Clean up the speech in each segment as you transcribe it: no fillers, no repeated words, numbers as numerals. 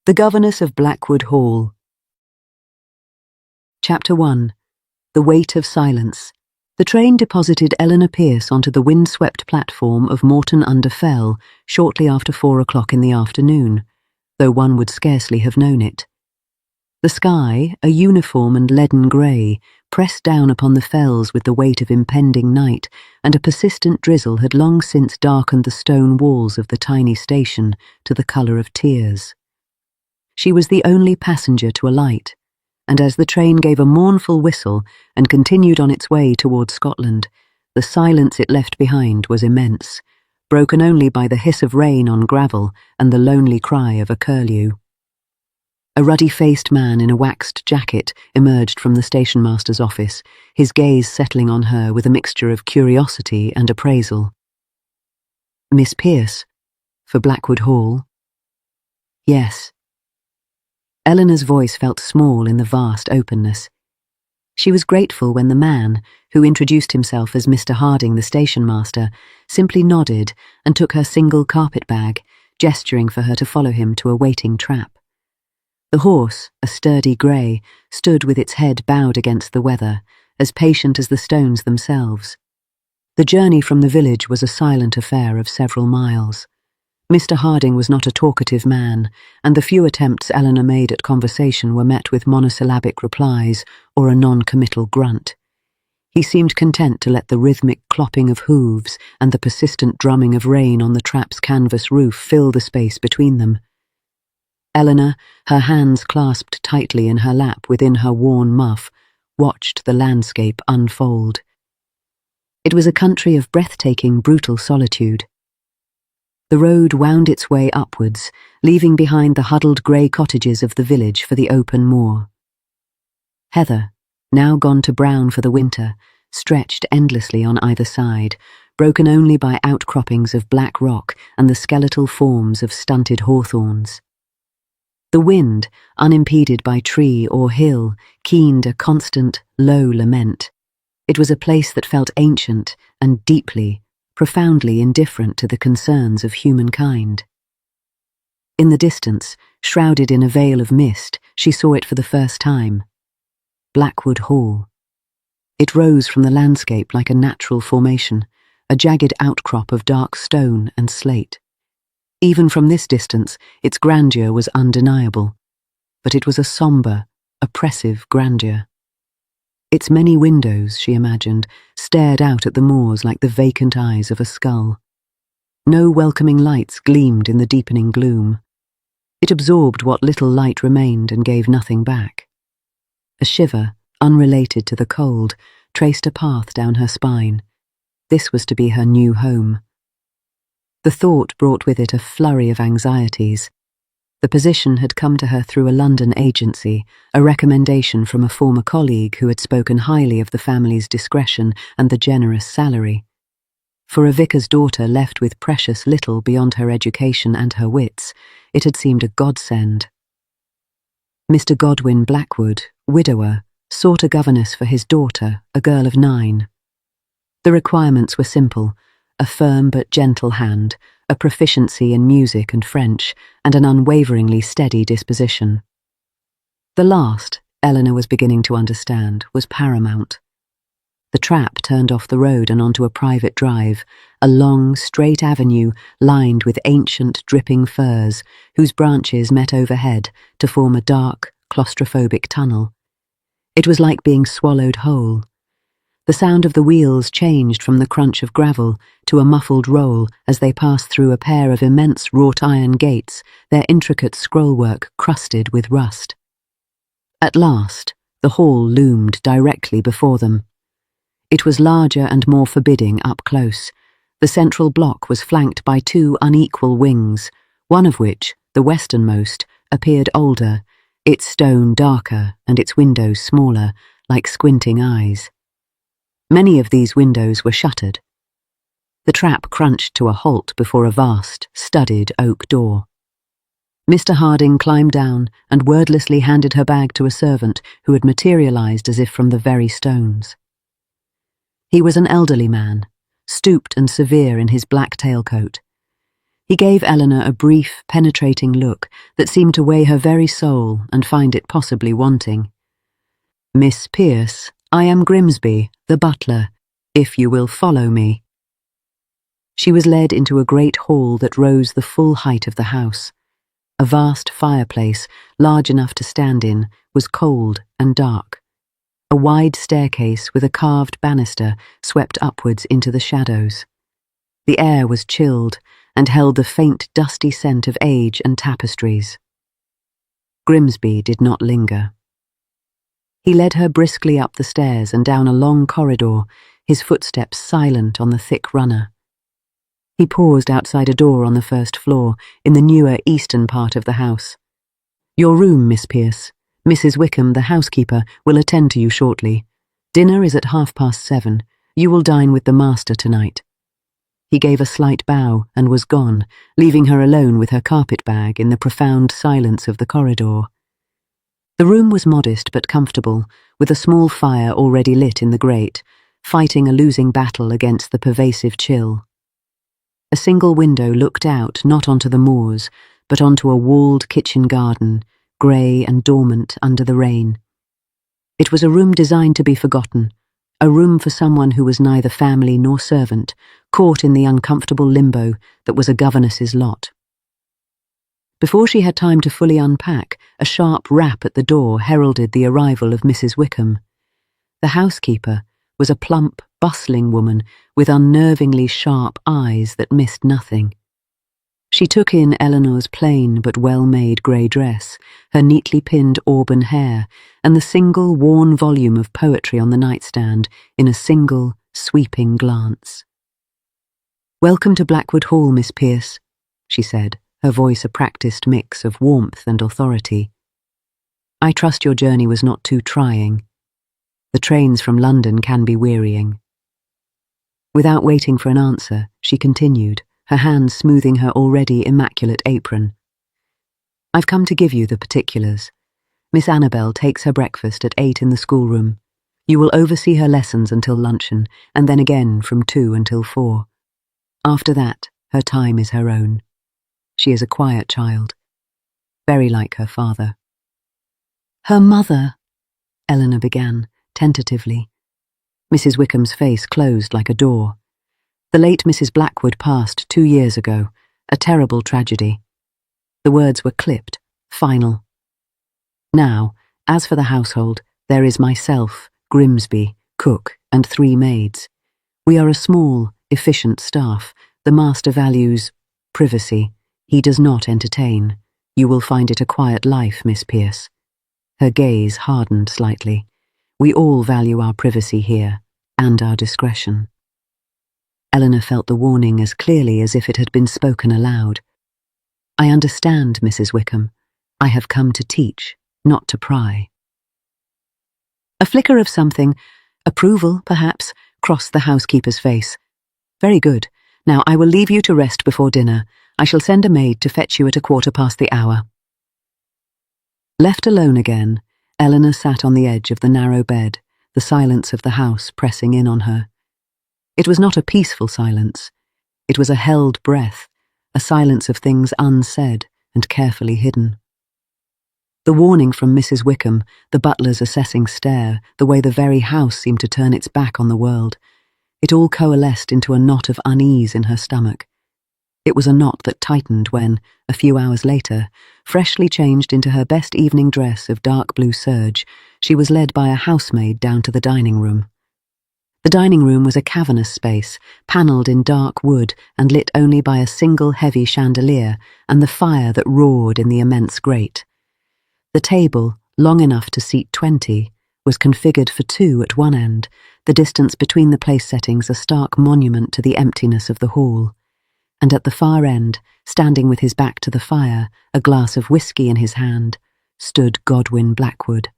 The Governess of Blackwood Hall. Chapter 1. The Weight of Silence. The train deposited Eleanor Pierce onto the windswept platform of Moreton-under-Fell shortly after 4 o'clock in the afternoon, though one would scarcely have known it. The sky, a uniform and leaden grey, pressed down upon the fells with the weight of impending night, and a persistent drizzle had long since darkened the stone walls of the tiny station to the colour of tears. She was the only passenger to alight, and as the train gave a mournful whistle and continued on its way towards Scotland, the silence it left behind was immense, broken only by the hiss of rain on gravel and the lonely cry of a curlew. A ruddy-faced man in a waxed jacket emerged from the stationmaster's office, his gaze settling on her with a mixture of curiosity and appraisal. "Miss Pierce, for Blackwood Hall?" "Yes." Eleanor's voice felt small in the vast openness. She was grateful when the man, who introduced himself as Mr. Harding, the station-master, simply nodded and took her single carpet-bag, gesturing for her to follow him to a waiting trap. The horse, a sturdy grey, stood with its head bowed against the weather, as patient as the stones themselves. The journey from the village was a silent affair of several miles. Mr. Harding was not a talkative man, and the few attempts Eleanor made at conversation were met with monosyllabic replies or a non-committal grunt. He seemed content to let the rhythmic clopping of hooves and the persistent drumming of rain on the trap's canvas roof fill the space between them. Eleanor, her hands clasped tightly in her lap within her worn muff, watched the landscape unfold. It was a country of breathtaking, brutal solitude. The road wound its way upwards, leaving behind the huddled grey cottages of the village for the open moor. Heather, now gone to brown for the winter, stretched endlessly on either side, broken only by outcroppings of black rock and the skeletal forms of stunted hawthorns. The wind, unimpeded by tree or hill, keened a constant, low lament. It was a place that felt ancient and deeply, profoundly indifferent to the concerns of humankind. In the distance, shrouded in a veil of mist, she saw it for the first time. Blackwood Hall. It rose from the landscape like a natural formation, a jagged outcrop of dark stone and slate. Even from this distance, its grandeur was undeniable, but it was a sombre, oppressive grandeur. Its many windows, she imagined, stared out at the moors like the vacant eyes of a skull. No welcoming lights gleamed in the deepening gloom. It absorbed what little light remained and gave nothing back. A shiver, unrelated to the cold, traced a path down her spine. This was to be her new home. The thought brought with it a flurry of anxieties. The position had come to her through a London agency, a recommendation from a former colleague who had spoken highly of the family's discretion and the generous salary. For a vicar's daughter left with precious little beyond her education and her wits, it had seemed a godsend. Mr. Godwin Blackwood, widower, sought a governess for his daughter, a girl of 9. The requirements were simple: a firm but gentle hand, a proficiency in music and French, and an unwaveringly steady disposition. The last, Eleanor was beginning to understand, was paramount. The trap turned off the road and onto a private drive, a long, straight avenue lined with ancient, dripping firs, whose branches met overhead to form a dark, claustrophobic tunnel. It was like being swallowed whole. The sound of the wheels changed from the crunch of gravel to a muffled roll as they passed through a pair of immense wrought-iron gates, their intricate scrollwork crusted with rust. At last, the hall loomed directly before them. It was larger and more forbidding up close. The central block was flanked by 2 unequal wings, one of which, the westernmost, appeared older, its stone darker and its windows smaller, like squinting eyes. Many of these windows were shuttered. The trap crunched to a halt before a vast, studded oak door. Mr. Harding climbed down and wordlessly handed her bag to a servant who had materialized as if from the very stones. He was an elderly man, stooped and severe in his black tailcoat. He gave Eleanor a brief, penetrating look that seemed to weigh her very soul and find it possibly wanting. "Miss Pierce, I am Grimsby, the butler, if you will follow me." She was led into a great hall that rose the full height of the house. A vast fireplace, large enough to stand in, was cold and dark. A wide staircase with a carved banister swept upwards into the shadows. The air was chilled and held the faint, dusty scent of age and tapestries. Grimsby did not linger. He led her briskly up the stairs and down a long corridor, his footsteps silent on the thick runner. He paused outside a door on the first floor, in the newer eastern part of the house. "Your room, Miss Pierce. Mrs. Wickham, the housekeeper, will attend to you shortly. Dinner is at 7:30. You will dine with the master tonight." He gave a slight bow and was gone, leaving her alone with her carpet bag in the profound silence of the corridor. The room was modest but comfortable, with a small fire already lit in the grate, fighting a losing battle against the pervasive chill. A single window looked out not onto the moors, but onto a walled kitchen garden, grey and dormant under the rain. It was a room designed to be forgotten, a room for someone who was neither family nor servant, caught in the uncomfortable limbo that was a governess's lot. Before she had time to fully unpack, a sharp rap at the door heralded the arrival of Mrs. Wickham. The housekeeper was a plump, bustling woman with unnervingly sharp eyes that missed nothing. She took in Eleanor's plain but well-made grey dress, her neatly pinned auburn hair, and the single worn volume of poetry on the nightstand in a single, sweeping glance. "Welcome to Blackwood Hall, Miss Pierce," she said, her voice a practised mix of warmth and authority. "I trust your journey was not too trying. The trains from London can be wearying." Without waiting for an answer, she continued, her hand smoothing her already immaculate apron. "I've come to give you the particulars. Miss Annabel takes her breakfast at 8 in the schoolroom. You will oversee her lessons until luncheon, and then again from 2 until 4. After that, her time is her own. She is a quiet child, very like her father." "Her mother," Eleanor began, tentatively. Mrs. Wickham's face closed like a door. "The late Mrs. Blackwood passed 2 years ago, a terrible tragedy." The words were clipped, final. "Now, as for the household, there is myself, Grimsby, cook, and 3 maids. We are a small, efficient staff. The master values privacy. He does not entertain. You will find it a quiet life, Miss Pierce." Her gaze hardened slightly. "We all value our privacy here, and our discretion." Eleanor felt the warning as clearly as if it had been spoken aloud. "I understand, Mrs. Wickham. I have come to teach, not to pry." A flicker of something, approval perhaps, crossed the housekeeper's face. "Very good. Now I will leave you to rest before dinner. I shall send a maid to fetch you at 1/4 past the hour." Left alone again, Eleanor sat on the edge of the narrow bed, the silence of the house pressing in on her. It was not a peaceful silence. It was a held breath, a silence of things unsaid and carefully hidden. The warning from Mrs. Wickham, the butler's assessing stare, the way the very house seemed to turn its back on the world, it all coalesced into a knot of unease in her stomach. It was a knot that tightened when, a few hours later, freshly changed into her best evening dress of dark blue serge, she was led by a housemaid down to the dining room. The dining room was a cavernous space, panelled in dark wood and lit only by a single heavy chandelier and the fire that roared in the immense grate. The table, long enough to seat 20, was configured for 2 at one end, the distance between the place settings a stark monument to the emptiness of the hall. And at the far end, standing with his back to the fire, a glass of whisky in his hand, stood Godwin Blackwood.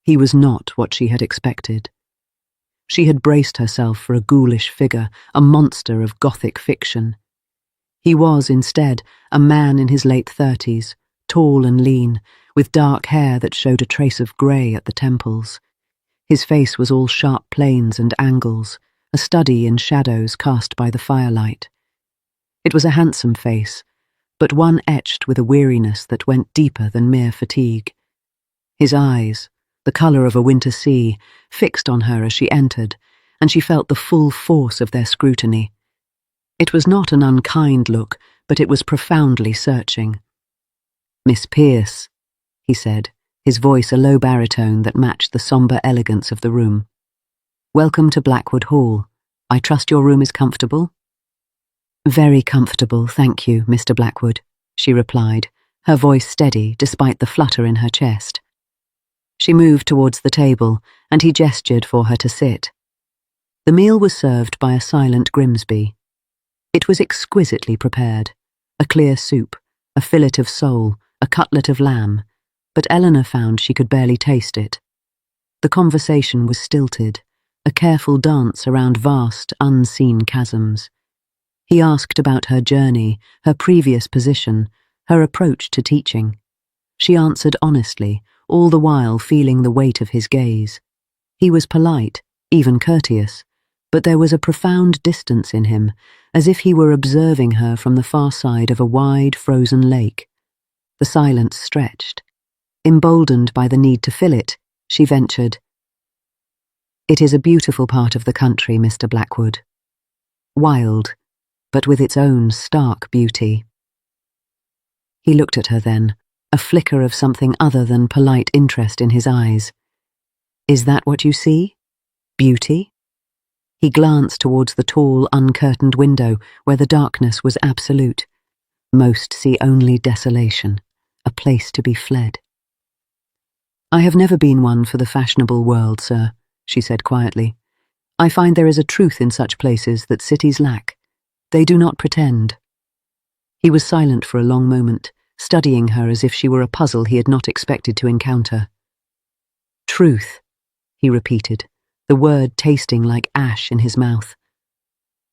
He was not what she had expected. She had braced herself for a ghoulish figure, a monster of Gothic fiction. He was, instead, a man in his late 30s, tall and lean, with dark hair that showed a trace of grey at the temples. His face was all sharp planes and angles, a study in shadows cast by the firelight. It was a handsome face, but one etched with a weariness that went deeper than mere fatigue. His eyes, the colour of a winter sea, fixed on her as she entered, and she felt the full force of their scrutiny. It was not an unkind look, but it was profoundly searching. "Miss Pierce," he said, his voice a low baritone that matched the sombre elegance of the room. "Welcome to Blackwood Hall. I trust your room is comfortable?" "Very comfortable, thank you, Mr. Blackwood," she replied, her voice steady despite the flutter in her chest. She moved towards the table, and he gestured for her to sit. The meal was served by a silent Grimsby. It was exquisitely prepared, a clear soup, a fillet of sole, a cutlet of lamb, but Eleanor found she could barely taste it. The conversation was stilted, a careful dance around vast, unseen chasms. He asked about her journey, her previous position, her approach to teaching. She answered honestly, all the while feeling the weight of his gaze. He was polite, even courteous, but there was a profound distance in him, as if he were observing her from the far side of a wide, frozen lake. The silence stretched. Emboldened by the need to fill it, she ventured, "It is a beautiful part of the country, Mr. Blackwood. Wild, but with its own stark beauty." He looked at her then, a flicker of something other than polite interest in his eyes. "Is that what you see? Beauty?" He glanced towards the tall, uncurtained window where the darkness was absolute. "Most see only desolation, a place to be fled." "I have never been one for the fashionable world, sir," she said quietly. "I find there is a truth in such places that cities lack. They do not pretend." He was silent for a long moment, studying her as if she were a puzzle he had not expected to encounter. "Truth," he repeated, the word tasting like ash in his mouth.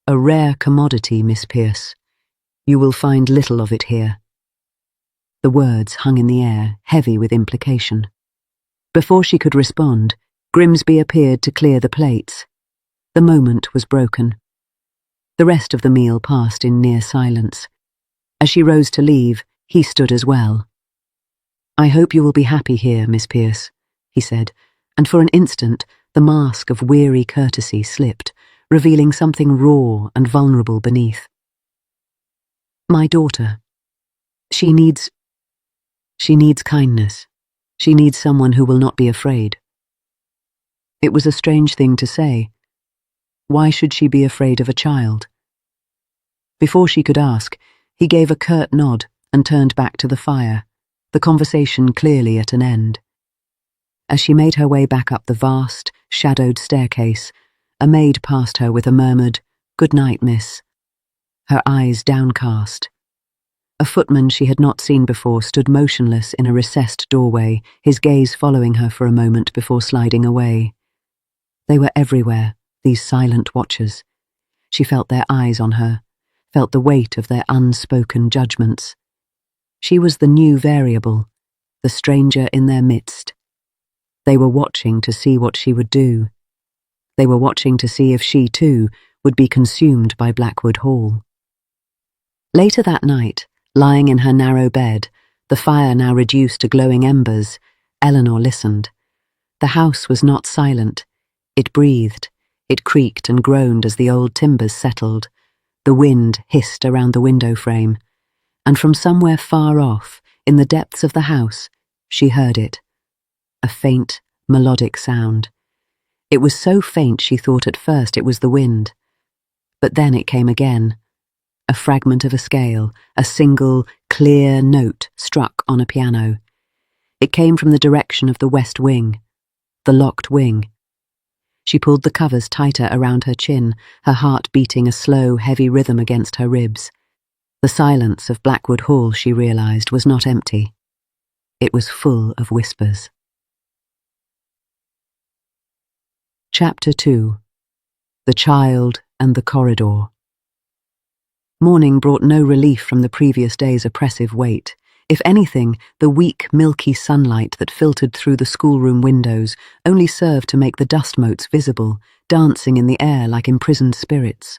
"A rare commodity, Miss Pierce. You will find little of it here." The words hung in the air, heavy with implication. Before she could respond, Grimsby appeared to clear the plates. The moment was broken. The rest of the meal passed in near silence. As she rose to leave, he stood as well. "I hope you will be happy here, Miss Pierce," he said, and for an instant the mask of weary courtesy slipped, revealing something raw and vulnerable beneath. "My daughter. She needs kindness. She needs someone who will not be afraid." It was a strange thing to say. Why should she be afraid of a child? Before she could ask, he gave a curt nod and turned back to the fire, the conversation clearly at an end. As she made her way back up the vast, shadowed staircase, a maid passed her with a murmured, "Good night, miss," her eyes downcast. A footman she had not seen before stood motionless in a recessed doorway, his gaze following her for a moment before sliding away. They were everywhere, these silent watchers. She felt their eyes on her, felt the weight of their unspoken judgments. She was the new variable, the stranger in their midst. They were watching to see what she would do. They were watching to see if she, too, would be consumed by Blackwood Hall. Later that night, lying in her narrow bed, the fire now reduced to glowing embers, Eleanor listened. The house was not silent. It breathed. It creaked and groaned as the old timbers settled. The wind hissed around the window frame. And from somewhere far off, in the depths of the house, she heard it. A faint, melodic sound. It was so faint she thought at first it was the wind. But then it came again. A fragment of a scale, a single, clear note struck on a piano. It came from the direction of the west wing, the locked wing. She pulled the covers tighter around her chin, her heart beating a slow, heavy rhythm against her ribs. The silence of Blackwood Hall, she realized, was not empty. It was full of whispers. Chapter 2. The Child and the Corridor. Morning brought no relief from the previous day's oppressive weight. If anything, the weak, milky sunlight that filtered through the schoolroom windows only served to make the dust motes visible, dancing in the air like imprisoned spirits.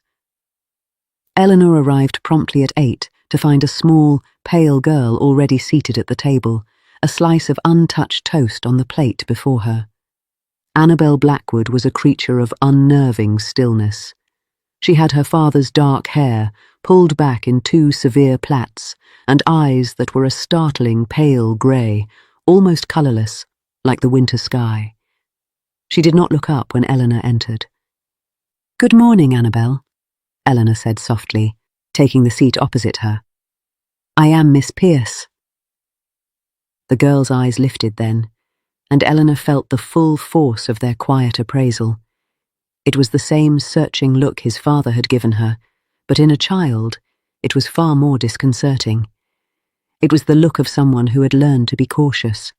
Eleanor arrived promptly at 8 to find a small, pale girl already seated at the table, a slice of untouched toast on the plate before her. Annabel Blackwood was a creature of unnerving stillness. She had her father's dark hair pulled back in 2 severe plaits and eyes that were a startling pale grey, almost colourless, like the winter sky. She did not look up when Eleanor entered. "Good morning, Annabel," Eleanor said softly, taking the seat opposite her. "I am Miss Pierce." The girl's eyes lifted then, and Eleanor felt the full force of their quiet appraisal. It was the same searching look his father had given her, but in a child, it was far more disconcerting. It was the look of someone who had learned to be cautious.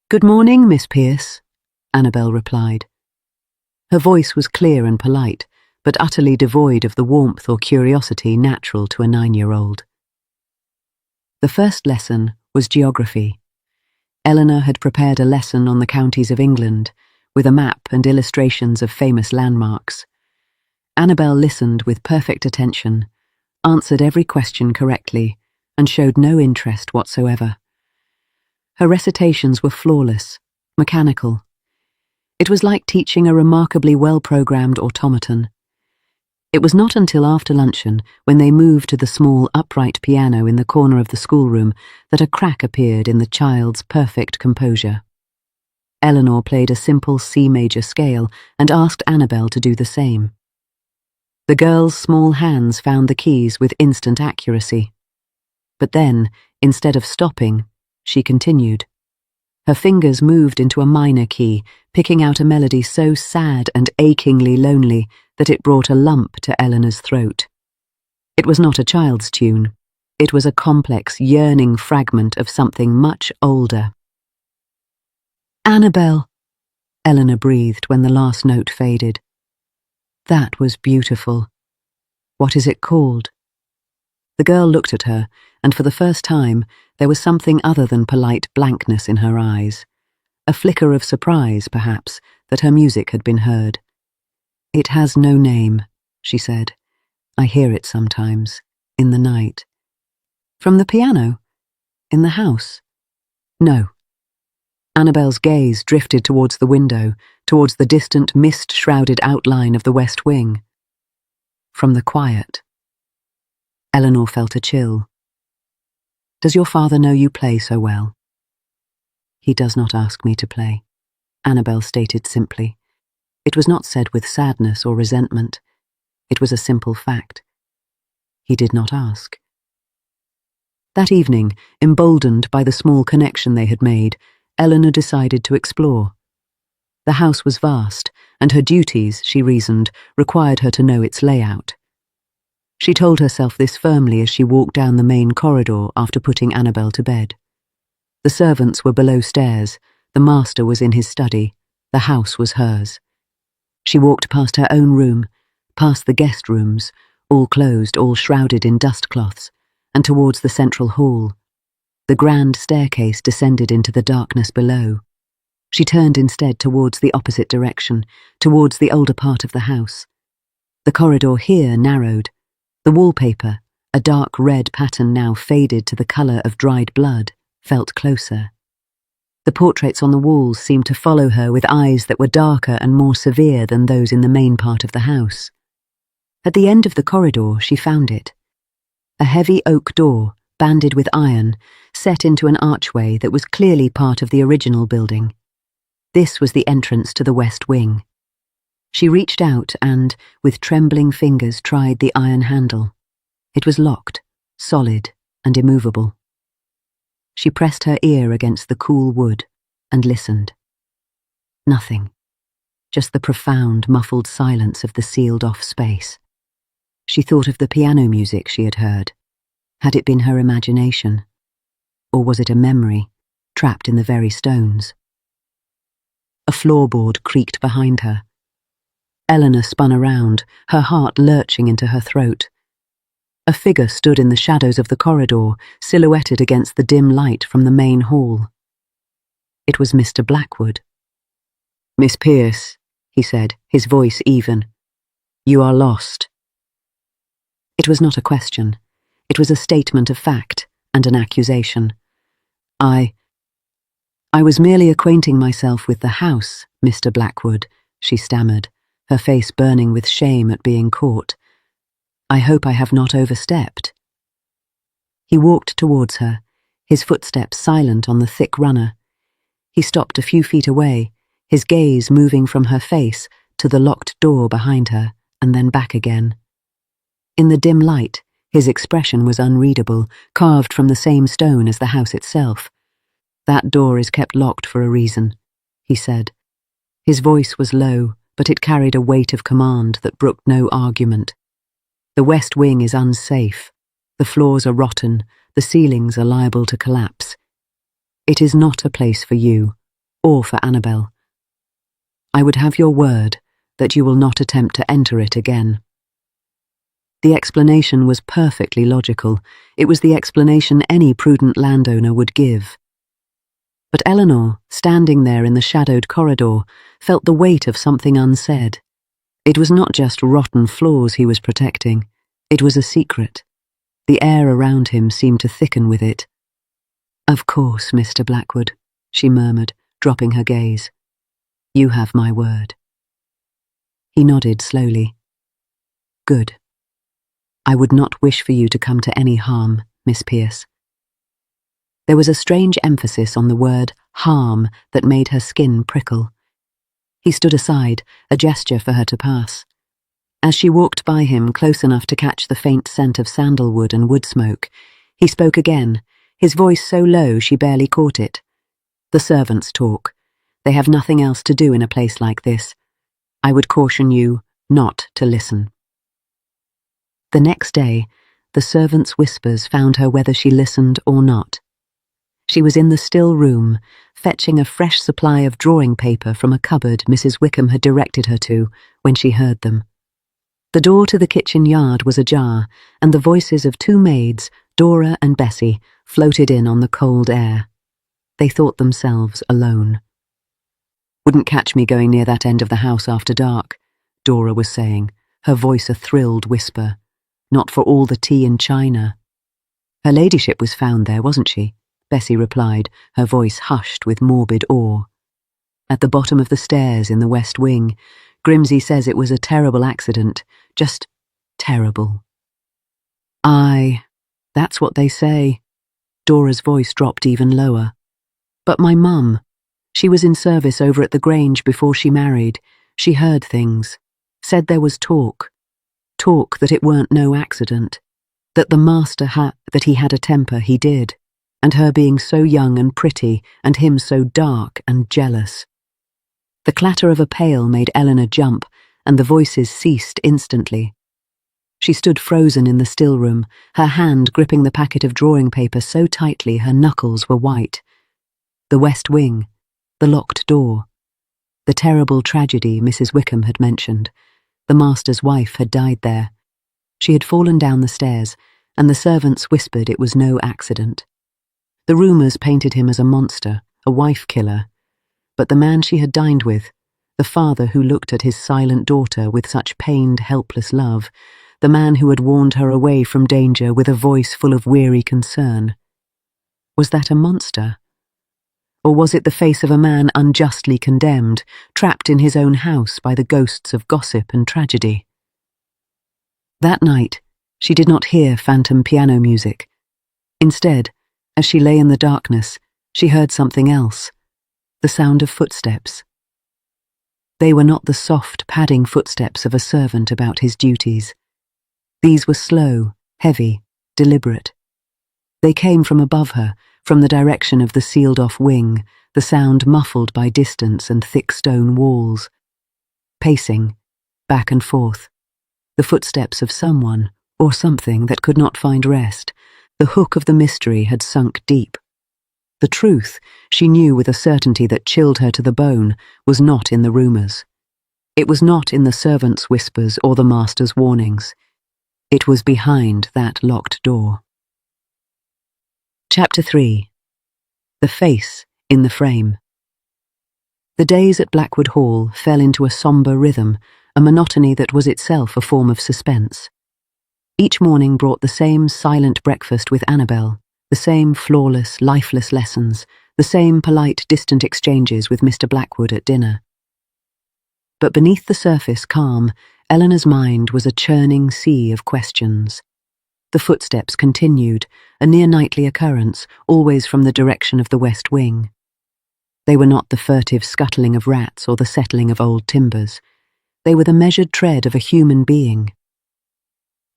"Good morning, Miss Pierce," Annabel replied. Her voice was clear and polite, but utterly devoid of the warmth or curiosity natural to a 9-year-old. The first lesson was geography. Eleanor had prepared a lesson on the counties of England, with a map and illustrations of famous landmarks. Annabel listened with perfect attention, answered every question correctly, and showed no interest whatsoever. Her recitations were flawless, mechanical. It was like teaching a remarkably well-programmed automaton. It was not until after luncheon, when they moved to the small upright piano in the corner of the schoolroom, that a crack appeared in the child's perfect composure. Eleanor played a simple C major scale and asked Annabel to do the same. The girl's small hands found the keys with instant accuracy. But then, instead of stopping, she continued. Her fingers moved into a minor key, picking out a melody so sad and achingly lonely that it brought a lump to Eleanor's throat. It was not a child's tune. It was a complex, yearning fragment of something much older. "Annabel," Eleanor breathed when the last note faded. "That was beautiful. What is it called?" The girl looked at her, and for the first time there was something other than polite blankness in her eyes. A flicker of surprise, perhaps, that her music had been heard. "It has no name," she said. "I hear it sometimes, in the night." "From the piano? In the house?" "No." Annabel's gaze drifted towards the window, towards the distant mist-shrouded outline of the west wing. "From the quiet." Eleanor felt a chill. "Does your father know you play so well?" "He does not ask me to play," Annabel stated simply. It was not said with sadness or resentment. It was a simple fact. He did not ask. That evening, emboldened by the small connection they had made, Eleanor decided to explore. The house was vast, and her duties, she reasoned, required her to know its layout. She told herself this firmly as she walked down the main corridor after putting Annabel to bed. The servants were below stairs, the master was in his study, the house was hers. She walked past her own room, past the guest rooms, all closed, all shrouded in dust cloths, and towards the central hall. The grand staircase descended into the darkness below. She turned instead towards the opposite direction, towards the older part of the house. The corridor here narrowed. The wallpaper, a dark red pattern now faded to the colour of dried blood, felt closer. The portraits on the walls seemed to follow her with eyes that were darker and more severe than those in the main part of the house. At the end of the corridor, she found it. A heavy oak door, banded with iron, set into an archway that was clearly part of the original building. This was the entrance to the west wing. She reached out and, with trembling fingers, tried the iron handle. It was locked, solid and immovable. She pressed her ear against the cool wood and listened. Nothing. Just the profound, muffled silence of the sealed-off space. She thought of the piano music she had heard. Had it been her imagination? Or was it a memory, trapped in the very stones? A floorboard creaked behind her. Eleanor spun around, her heart lurching into her throat. A figure stood in the shadows of the corridor, silhouetted against the dim light from the main hall. It was Mr. Blackwood. "Miss Pierce," he said, his voice even. "You are lost." It was not a question. It was a statement of fact and an accusation. I was merely acquainting myself with the house, Mr. Blackwood, she stammered, her face burning with shame at being caught. I hope I have not overstepped. He walked towards her, his footsteps silent on the thick runner. He stopped a few feet away, his gaze moving from her face to the locked door behind her, and then back again. In the dim light, his expression was unreadable, carved from the same stone as the house itself. That door is kept locked for a reason, he said. His voice was low, but it carried a weight of command that brooked no argument. The west wing is unsafe. The floors are rotten, the ceilings are liable to collapse. It is not a place for you, or for Annabel. I would have your word that you will not attempt to enter it again. The explanation was perfectly logical. It was the explanation any prudent landowner would give. But Eleanor, standing there in the shadowed corridor, felt the weight of something unsaid. It was not just rotten floors he was protecting. It was a secret. The air around him seemed to thicken with it. Of course, Mr. Blackwood, she murmured, dropping her gaze. You have my word. He nodded slowly. Good. I would not wish for you to come to any harm, Miss Pierce. There was a strange emphasis on the word harm that made her skin prickle. He stood aside, a gesture for her to pass. As she walked by him close enough to catch the faint scent of sandalwood and wood smoke, he spoke again, his voice so low she barely caught it. The servants talk. They have nothing else to do in a place like this. I would caution you not to listen. The next day, the servants' whispers found her whether she listened or not. She was in the still room, fetching a fresh supply of drawing paper from a cupboard Mrs. Wickham had directed her to when she heard them. The door to the kitchen yard was ajar, and the voices of two maids, Dora and Bessie, floated in on the cold air. They thought themselves alone. Wouldn't catch me going near that end of the house after dark, Dora was saying, her voice a thrilled whisper. Not for all the tea and china. Her ladyship was found there, wasn't she? Bessie replied, her voice hushed with morbid awe. At the bottom of the stairs in the west wing, Grimsey says it was a terrible accident, just terrible. Aye, that's what they say. Dora's voice dropped even lower. But my mum, she was in service over at the Grange before she married. She heard things, said there was talk that it weren't no accident, that the master that he had a temper, he did, and her being so young and pretty, and him so dark and jealous. The clatter of a pail made Eleanor jump, and the voices ceased instantly. She stood frozen in the still room, her hand gripping the packet of drawing paper so tightly her knuckles were white. The west wing, the locked door, the terrible tragedy Mrs. Wickham had mentioned. The master's wife had died there. She had fallen down the stairs, and the servants whispered it was no accident. The rumours painted him as a monster, a wife-killer. But the man she had dined with, the father who looked at his silent daughter with such pained, helpless love, the man who had warned her away from danger with a voice full of weary concern. Was that a monster? Or was it the face of a man unjustly condemned, trapped in his own house by the ghosts of gossip and tragedy? That night, she did not hear phantom piano music. Instead, as she lay in the darkness, she heard something else, the sound of footsteps. They were not the soft, padding footsteps of a servant about his duties. These were slow, heavy, deliberate. They came from above her, from the direction of the sealed-off wing, the sound muffled by distance and thick stone walls. Pacing, back and forth, the footsteps of someone or something that could not find rest. The hook of the mystery had sunk deep. The truth, she knew with a certainty that chilled her to the bone, was not in the rumours. It was not in the servants' whispers or the master's warnings. It was behind that locked door. Chapter 3. The Face in the Frame. The days at Blackwood Hall fell into a sombre rhythm, a monotony that was itself a form of suspense. Each morning brought the same silent breakfast with Annabel, the same flawless, lifeless lessons, the same polite, distant exchanges with Mr. Blackwood at dinner. But beneath the surface calm, Eleanor's mind was a churning sea of questions. The footsteps continued, a near-nightly occurrence, always from the direction of the west wing. They were not the furtive scuttling of rats or the settling of old timbers. They were the measured tread of a human being.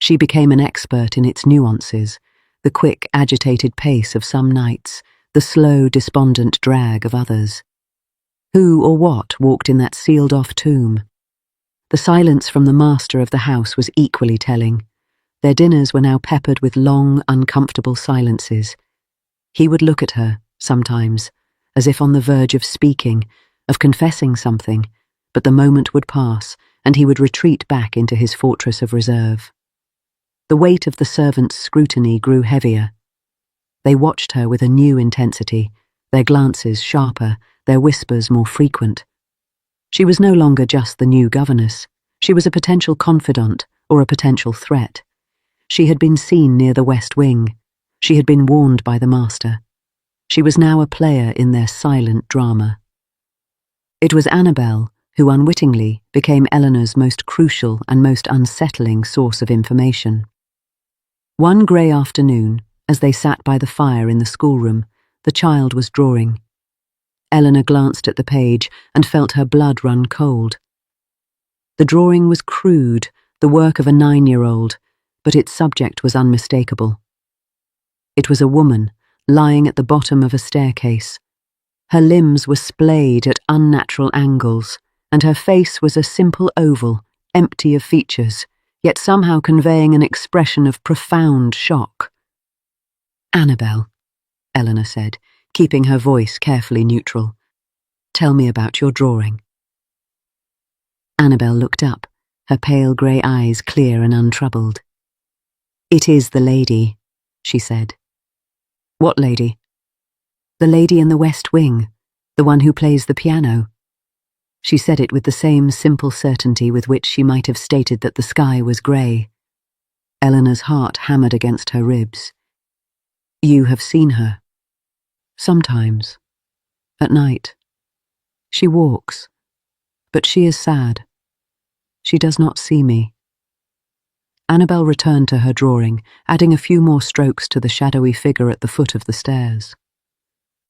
She became an expert in its nuances, the quick, agitated pace of some nights, the slow, despondent drag of others. Who or what walked in that sealed-off tomb? The silence from the master of the house was equally telling. Their dinners were now peppered with long, uncomfortable silences. He would look at her, sometimes, as if on the verge of speaking, of confessing something, but the moment would pass, and he would retreat back into his fortress of reserve. The weight of the servants' scrutiny grew heavier. They watched her with a new intensity, their glances sharper, their whispers more frequent. She was no longer just the new governess. She was a potential confidant or a potential threat. She had been seen near the west wing. She had been warned by the master. She was now a player in their silent drama. It was Annabel who unwittingly became Eleanor's most crucial and most unsettling source of information. One grey afternoon, as they sat by the fire in the schoolroom, the child was drawing. Eleanor glanced at the page and felt her blood run cold. The drawing was crude, the work of a 9-year-old, but its subject was unmistakable. It was a woman, lying at the bottom of a staircase. Her limbs were splayed at unnatural angles, and her face was a simple oval, empty of features, yet somehow conveying an expression of profound shock. "Annabel," Eleanor said, keeping her voice carefully neutral. "Tell me about your drawing." Annabel looked up, her pale grey eyes clear and untroubled. "It is the lady," she said. "What lady?" "The lady in the west wing, the one who plays the piano." She said it with the same simple certainty with which she might have stated that the sky was grey. Eleanor's heart hammered against her ribs. "You have seen her?" "Sometimes. At night. She walks. But she is sad. She does not see me." Annabel returned to her drawing, adding a few more strokes to the shadowy figure at the foot of the stairs.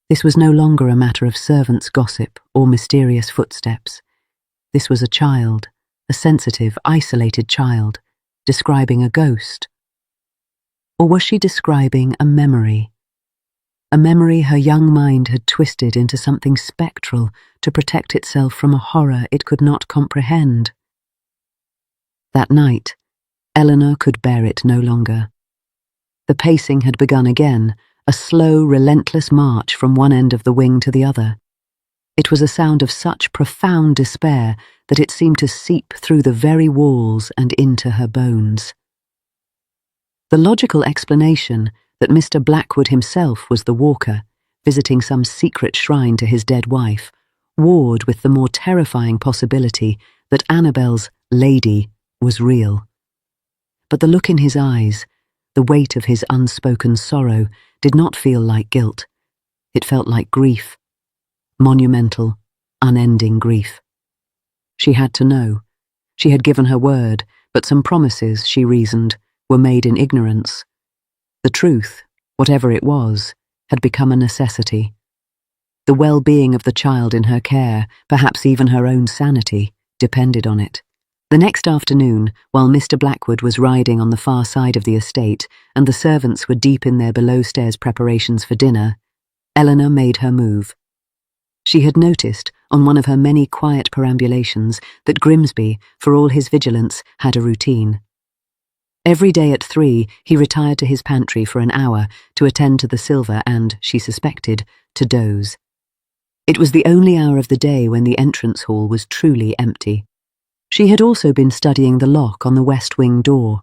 This was no longer a matter of servants' gossip or mysterious footsteps. This was a child, a sensitive, isolated child, describing a ghost. Or was she describing a memory? A memory her young mind had twisted into something spectral to protect itself from a horror it could not comprehend. That night, Eleanor could bear it no longer. The pacing had begun again, a slow, relentless march from one end of the wing to the other. It was a sound of such profound despair that it seemed to seep through the very walls and into her bones. The logical explanation that Mr. Blackwood himself was the walker, visiting some secret shrine to his dead wife, warred with the more terrifying possibility that Annabel's lady was real. But the look in his eyes, the weight of his unspoken sorrow, did not feel like guilt. It felt like grief. Monumental, unending grief. She had to know. She had given her word, but some promises, she reasoned, were made in ignorance. The truth, whatever it was, had become a necessity. The well-being of the child in her care, perhaps even her own sanity, depended on it. The next afternoon, while Mr. Blackwood was riding on the far side of the estate and the servants were deep in their below-stairs preparations for dinner, Eleanor made her move. She had noticed, on one of her many quiet perambulations, that Grimsby, for all his vigilance, had a routine. Every day at 3, he retired to his pantry for an hour to attend to the silver and, she suspected, to doze. It was the only hour of the day when the entrance hall was truly empty. She had also been studying the lock on the west wing door.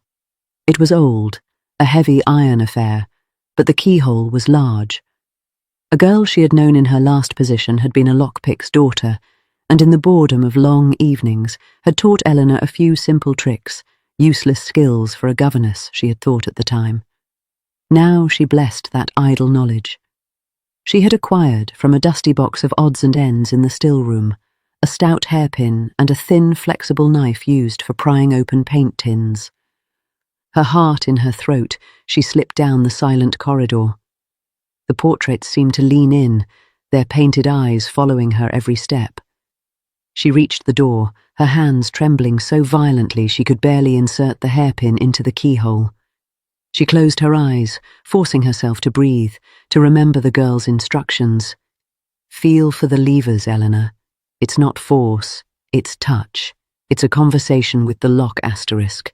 It was old, a heavy iron affair, but the keyhole was large. A girl she had known in her last position had been a lockpick's daughter, and in the boredom of long evenings had taught Eleanor a few simple tricks, useless skills for a governess, she had thought at the time. Now she blessed that idle knowledge. She had acquired, from a dusty box of odds and ends in the still room, a stout hairpin and a thin, flexible knife used for prying open paint tins. Her heart in her throat, she slipped down the silent corridor. The portraits seemed to lean in, their painted eyes following her every step. She reached the door, her hands trembling so violently she could barely insert the hairpin into the keyhole. She closed her eyes, forcing herself to breathe, to remember the girl's instructions. Feel for the levers, Eleanor. It's not force, it's touch. It's a conversation with the lock asterisk.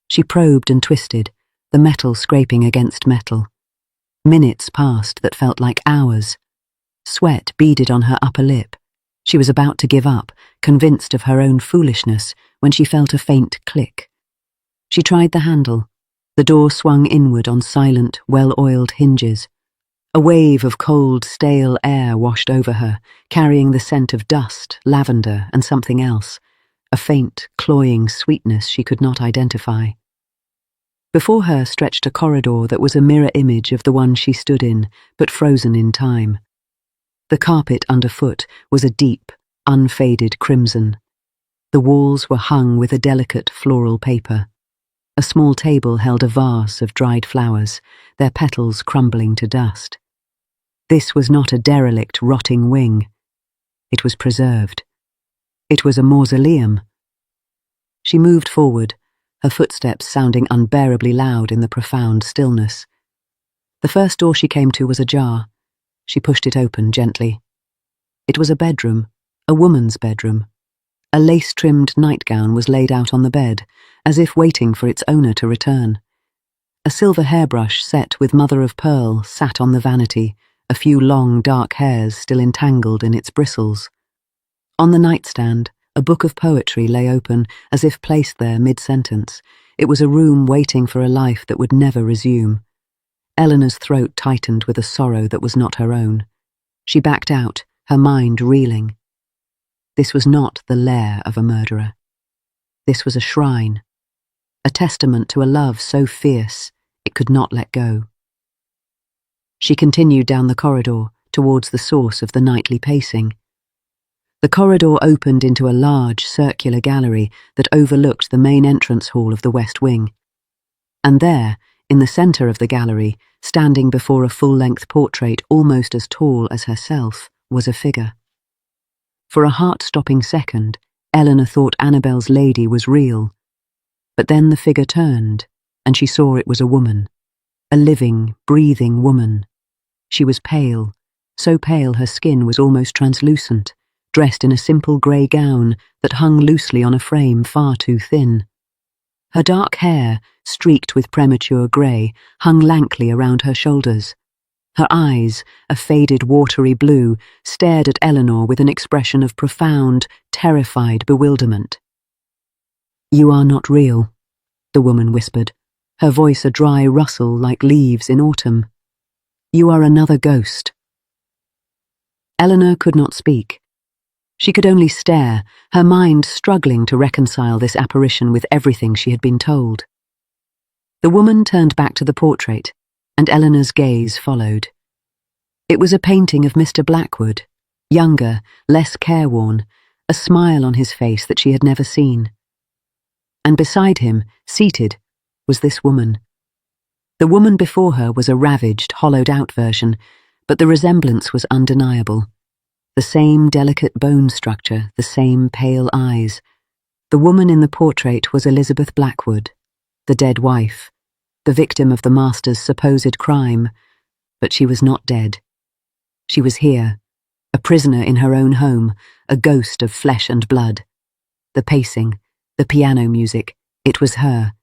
She probed and twisted, the metal scraping against metal. Minutes passed that felt like hours. Sweat beaded on her upper lip. She was about to give up, convinced of her own foolishness, when she felt a faint click. She tried the handle. The door swung inward on silent, well-oiled hinges. A wave of cold, stale air washed over her, carrying the scent of dust, lavender, and something else, a faint, cloying sweetness she could not identify. Before her stretched a corridor that was a mirror image of the one she stood in, but frozen in time. The carpet underfoot was a deep, unfaded crimson. The walls were hung with a delicate floral paper. A small table held a vase of dried flowers, their petals crumbling to dust. This was not a derelict, rotting wing. It was preserved. It was a mausoleum. She moved forward, her footsteps sounding unbearably loud in the profound stillness. The first door she came to was ajar. She pushed it open gently. It was a bedroom, a woman's bedroom. A lace-trimmed nightgown was laid out on the bed, as if waiting for its owner to return. A silver hairbrush set with mother-of-pearl sat on the vanity, a few long, dark hairs still entangled in its bristles. On the nightstand, a book of poetry lay open, as if placed there mid-sentence. It was a room waiting for a life that would never resume. Eleanor's throat tightened with a sorrow that was not her own. She backed out, her mind reeling. This was not the lair of a murderer. This was a shrine, a testament to a love so fierce it could not let go. She continued down the corridor, towards the source of the nightly pacing. The corridor opened into a large, circular gallery that overlooked the main entrance hall of the West Wing. And there, in the centre of the gallery, standing before a full-length portrait almost as tall as herself, was a figure. For a heart-stopping second, Eleanor thought Annabel's lady was real. But then the figure turned, and she saw it was a woman. A living, breathing woman. She was pale, so pale her skin was almost translucent, dressed in a simple grey gown that hung loosely on a frame far too thin. Her dark hair, streaked with premature grey, hung lankly around her shoulders. Her eyes, a faded watery blue, stared at Eleanor with an expression of profound, terrified bewilderment. "You are not real," the woman whispered, her voice a dry rustle like leaves in autumn. "You are another ghost." Eleanor could not speak. She could only stare, her mind struggling to reconcile this apparition with everything she had been told. The woman turned back to the portrait, and Eleanor's gaze followed. It was a painting of Mr. Blackwood, younger, less careworn, a smile on his face that she had never seen. And beside him, seated, was this woman. The woman before her was a ravaged, hollowed-out version, but the resemblance was undeniable. The same delicate bone structure, the same pale eyes. The woman in the portrait was Elizabeth Blackwood, the dead wife, the victim of the master's supposed crime, but she was not dead. She was here, a prisoner in her own home, a ghost of flesh and blood. The pacing, the piano music, it was her.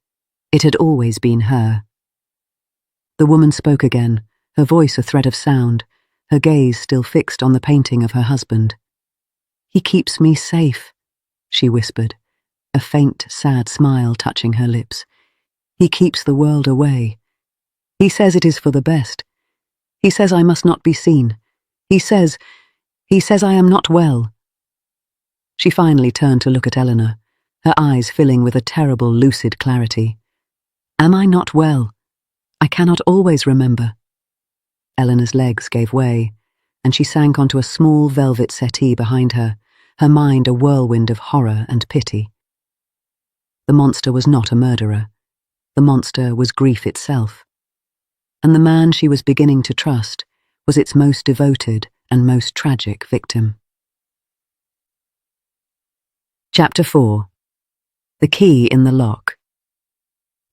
It had always been her. The woman spoke again, her voice a thread of sound, her gaze still fixed on the painting of her husband. "He keeps me safe," she whispered, a faint, sad smile touching her lips. "He keeps the world away. He says it is for the best. He says I must not be seen. He says I am not well." She finally turned to look at Eleanor, her eyes filling with a terrible lucid clarity. "Am I not well? I cannot always remember." Eleanor's legs gave way, and she sank onto a small velvet settee behind her, her mind a whirlwind of horror and pity. The monster was not a murderer. The monster was grief itself. And the man she was beginning to trust was its most devoted and most tragic victim. Chapter 4. The Key in the Lock.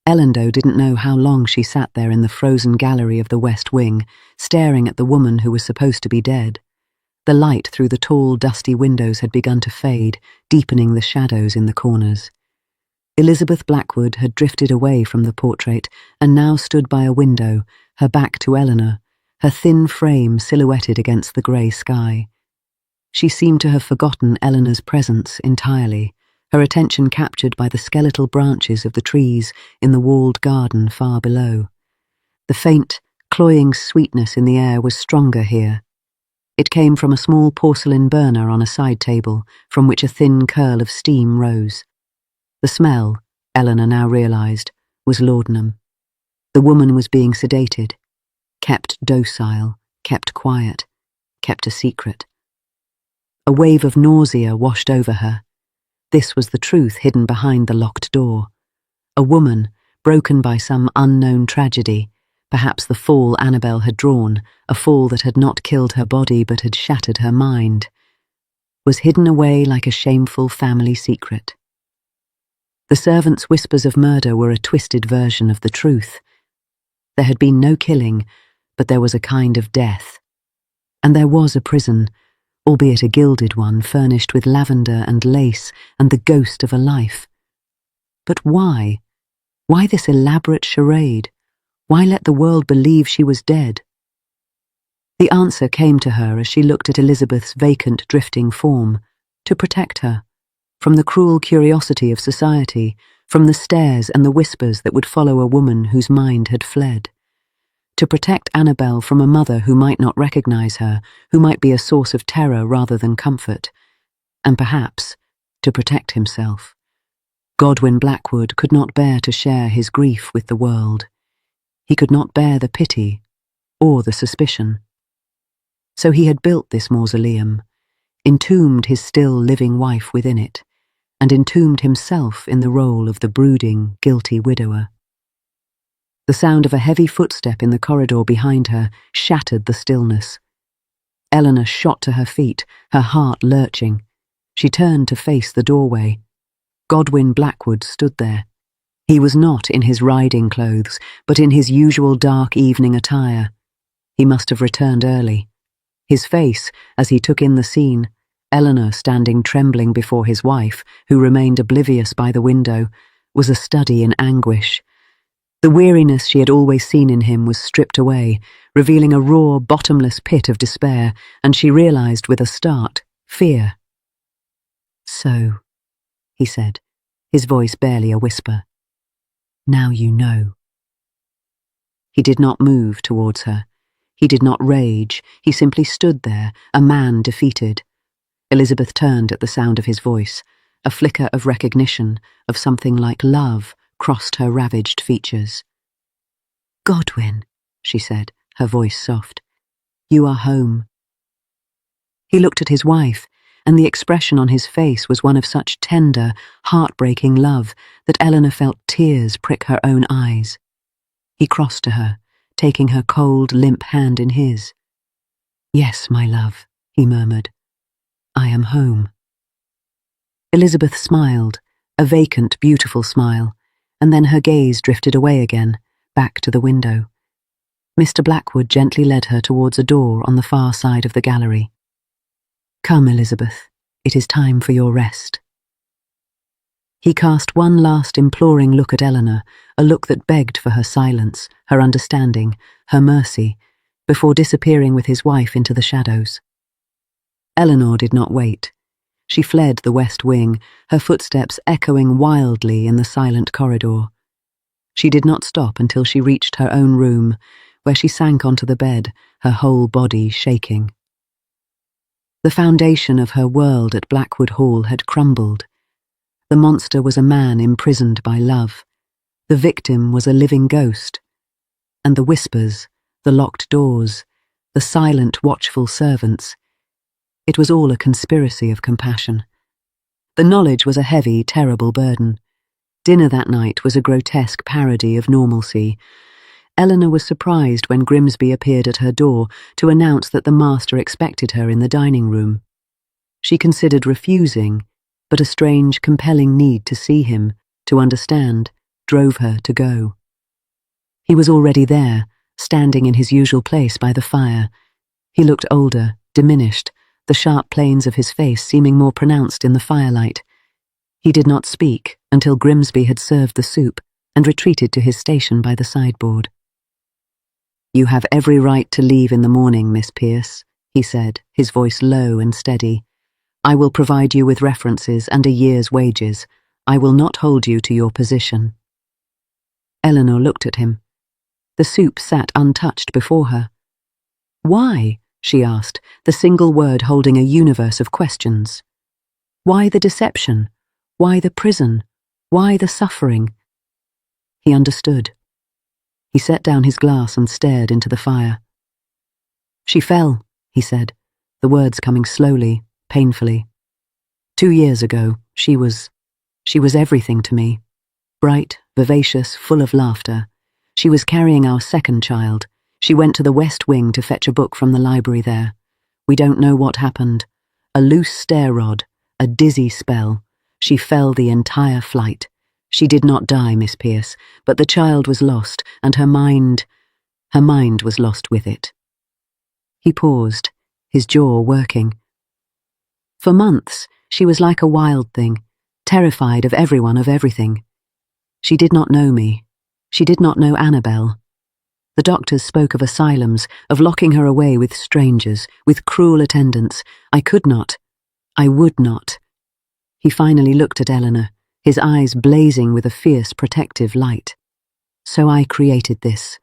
Ellendo didn't know how long she sat there in the frozen gallery of the West Wing, staring at the woman who was supposed to be dead. The light through the tall, dusty windows had begun to fade, deepening the shadows in the corners. Elizabeth Blackwood had drifted away from the portrait and now stood by a window, her back to Eleanor, her thin frame silhouetted against the grey sky. She seemed to have forgotten Eleanor's presence entirely, her attention captured by the skeletal branches of the trees in the walled garden far below. The faint, cloying sweetness in the air was stronger here. It came from a small porcelain burner on a side table, from which a thin curl of steam rose. The smell, Eleanor now realised, was laudanum. The woman was being sedated, kept docile, kept quiet, kept a secret. A wave of nausea washed over her. This was the truth hidden behind the locked door. A woman, broken by some unknown tragedy, perhaps the fall Annabel had drawn, a fall that had not killed her body but had shattered her mind, was hidden away like a shameful family secret. The servants' whispers of murder were a twisted version of the truth. There had been no killing, but there was a kind of death. And there was a prison, albeit a gilded one, furnished with lavender and lace and the ghost of a life. But why? Why this elaborate charade? Why let the world believe she was dead? The answer came to her as she looked at Elizabeth's vacant, drifting form. To protect her. From the cruel curiosity of society, from the stares and the whispers that would follow a woman whose mind had fled. To protect Annabel from a mother who might not recognise her, who might be a source of terror rather than comfort. And perhaps, to protect himself. Godwin Blackwood could not bear to share his grief with the world. He could not bear the pity or the suspicion. So he had built this mausoleum, entombed his still living wife within it, and entombed himself in the role of the brooding, guilty widower. The sound of a heavy footstep in the corridor behind her shattered the stillness. Eleanor shot to her feet, her heart lurching. She turned to face the doorway. Godwin Blackwood stood there. He was not in his riding clothes, but in his usual dark evening attire. He must have returned early. His face, as he took in the scene, Eleanor standing trembling before his wife, who remained oblivious by the window, was a study in anguish. The weariness she had always seen in him was stripped away, revealing a raw, bottomless pit of despair, and she realised with a start, fear. "So," he said, his voice barely a whisper. "Now you know." He did not move towards her. He did not rage. He simply stood there, a man defeated. Elizabeth turned at the sound of his voice. A flicker of recognition, of something like love, crossed her ravaged features. "Godwin," she said, her voice soft. "You are home." He looked at his wife, and the expression on his face was one of such tender, heartbreaking love that Eleanor felt tears prick her own eyes. He crossed to her, taking her cold, limp hand in his. "Yes, my love," he murmured. "I am home." Elizabeth smiled, a vacant, beautiful smile, and then her gaze drifted away again, back to the window. Mr. Blackwood gently led her towards a door on the far side of the gallery. "Come, Elizabeth, it is time for your rest." He cast one last imploring look at Eleanor, a look that begged for her silence, her understanding, her mercy, before disappearing with his wife into the shadows. Eleanor did not wait. She fled the west wing, her footsteps echoing wildly in the silent corridor. She did not stop until she reached her own room, where she sank onto the bed, her whole body shaking. The foundation of her world at Blackwood Hall had crumbled. The monster was a man imprisoned by love. The victim was a living ghost. And the whispers, the locked doors, the silent, watchful servants, it was all a conspiracy of compassion. The knowledge was a heavy, terrible burden. Dinner that night was a grotesque parody of normalcy. Eleanor was surprised when Grimsby appeared at her door to announce that the master expected her in the dining room. She considered refusing, but a strange, compelling need to see him, to understand, drove her to go. He was already there, standing in his usual place by the fire. He looked older, diminished, the sharp planes of his face seeming more pronounced in the firelight. He did not speak until Grimsby had served the soup and retreated to his station by the sideboard. "You have every right to leave in the morning, Miss Pierce," he said, his voice low and steady. "I will provide you with references and a year's wages. I will not hold you to your position." Eleanor looked at him. The soup sat untouched before her. "Why?" she asked, the single word holding a universe of questions. "Why the deception? Why the prison? Why the suffering?" He understood. He set down his glass and stared into the fire. "She fell," he said, the words coming slowly, painfully. 2 years ago, she was everything to me. Bright, vivacious, full of laughter. She was carrying our second child. She went to the West Wing to fetch a book from the library there. We don't know what happened. A loose stair rod, a dizzy spell. She fell the entire flight. She did not die, Miss Pierce, but the child was lost, and her mind was lost with it." He paused, his jaw working. "For months, she was like a wild thing, terrified of everyone, of everything. She did not know me. She did not know Annabelle. The doctors spoke of asylums, of locking her away with strangers, with cruel attendants. I would not." He finally looked at Eleanor, his eyes blazing with a fierce protective light. "So I created this.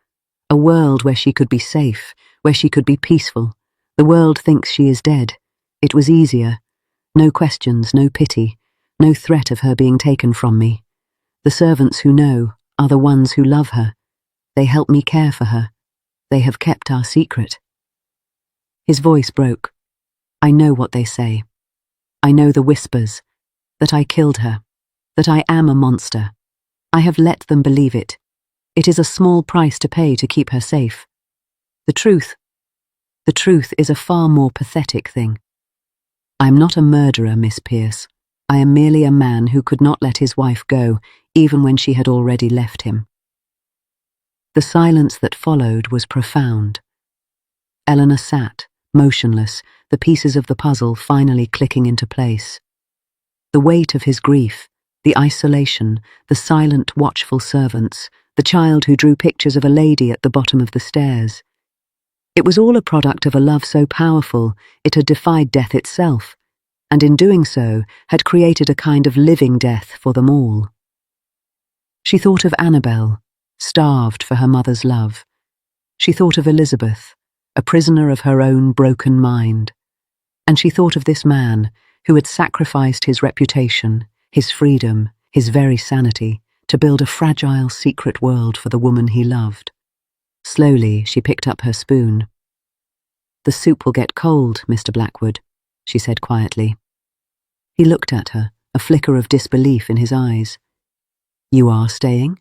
A world where she could be safe, where she could be peaceful. The world thinks she is dead. It was easier. No questions, no pity, no threat of her being taken from me. The servants who know are the ones who love her. They help me care for her. They have kept our secret." His voice broke. "I know what they say. I know the whispers, that I killed her, that I am a monster. I have let them believe it. It is a small price to pay to keep her safe. The truth is a far more pathetic thing. I am not a murderer, Miss Pierce. I am merely a man who could not let his wife go, even when she had already left him." The silence that followed was profound. Eleanor sat, motionless, the pieces of the puzzle finally clicking into place. The weight of his grief, the isolation, the silent, watchful servants, the child who drew pictures of a lady at the bottom of the stairs. It was all a product of a love so powerful it had defied death itself, and in doing so had created a kind of living death for them all. She thought of Annabelle, starved for her mother's love. She thought of Elizabeth, a prisoner of her own broken mind. And she thought of this man who had sacrificed his reputation, his freedom, his very sanity, to build a fragile, secret world for the woman he loved. Slowly, she picked up her spoon. "The soup will get cold, Mr. Blackwood," she said quietly. He looked at her, a flicker of disbelief in his eyes. "You are staying?"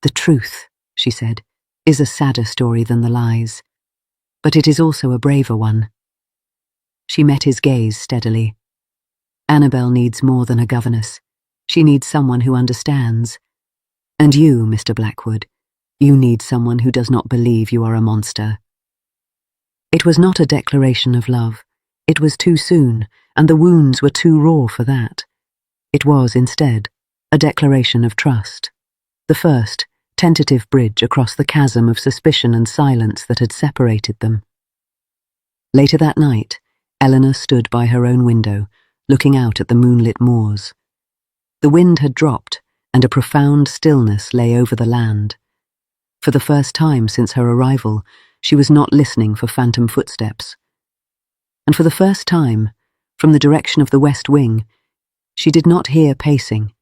"The truth," she said, "is a sadder story than the lies. But it is also a braver one." She met his gaze steadily. "Annabelle needs more than a governess. She needs someone who understands. And you, Mr. Blackwood, you need someone who does not believe you are a monster." It was not a declaration of love. It was too soon, and the wounds were too raw for that. It was, instead, a declaration of trust. The first, tentative bridge across the chasm of suspicion and silence that had separated them. Later that night, Eleanor stood by her own window, looking out at the moonlit moors. The wind had dropped, and a profound stillness lay over the land. For the first time since her arrival, she was not listening for phantom footsteps. And for the first time, from the direction of the West Wing, She did not hear pacing.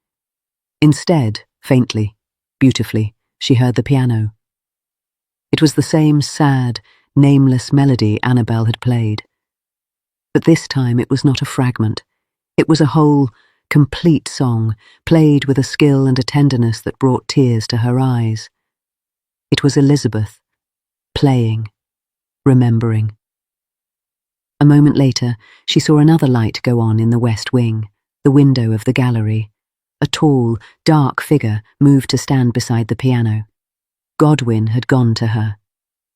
Instead, faintly, beautifully, she heard the piano. It was the same sad, nameless melody Annabel had played. But this time it was not a fragment. It was a whole, complete song, played with a skill and a tenderness that brought tears to her eyes. It was Elizabeth, playing, remembering. A moment later, she saw another light go on in the west wing, the window of the gallery. A tall, dark figure moved to stand beside the piano. Godwin had gone to her.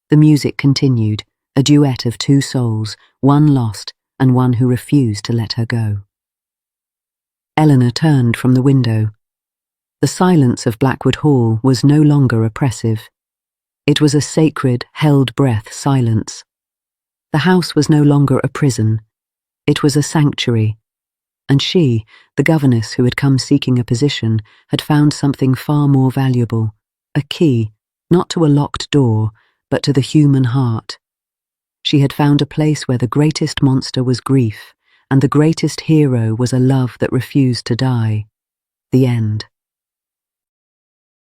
The music continued, a duet of two souls, one lost and one who refused to let her go. Eleanor turned from the window. The silence of Blackwood Hall was no longer oppressive. It was a sacred, held-breath silence. The house was no longer a prison. It was a sanctuary. And she, the governess who had come seeking a position, had found something far more valuable, a key, not to a locked door, but to the human heart. She had found a place where the greatest monster was grief, and the greatest hero was a love that refused to die. The end.